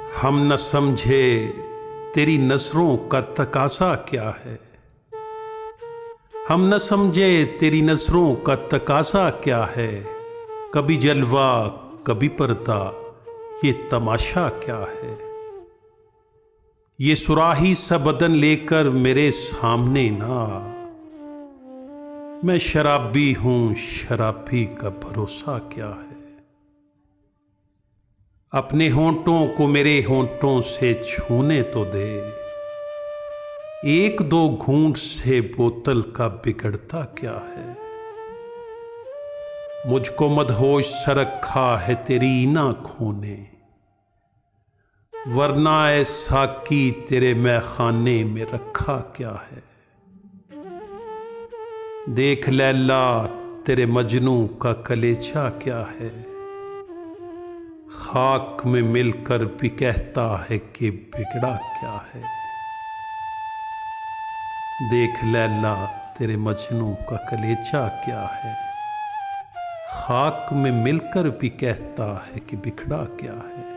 हम न समझे तेरी नजरों का तकाजा क्या है। हम न समझे तेरी नजरों का तकाजा क्या है। कभी जलवा कभी पर्दा, ये तमाशा क्या है। ये सुराही सा बदन लेकर मेरे सामने ना, मैं शराबी हूं, शराबी का भरोसा क्या है। अपने होंठों को मेरे होंठों से छूने तो दे, एक दो घूंट से बोतल का बिगड़ता क्या है। मुझको मदहोश सा रखा है तेरी इन आँखों ने, वरना ऐ साकी तेरे मैखाने में रखा क्या है। देख लैला तेरे मजनू का कलेजा क्या है, खाक में मिलकर भी कहता है कि बिगड़ा क्या है। देख लैला तेरे मजनू का कलेजा क्या है, खाक में मिलकर भी कहता है कि बिगड़ा क्या है।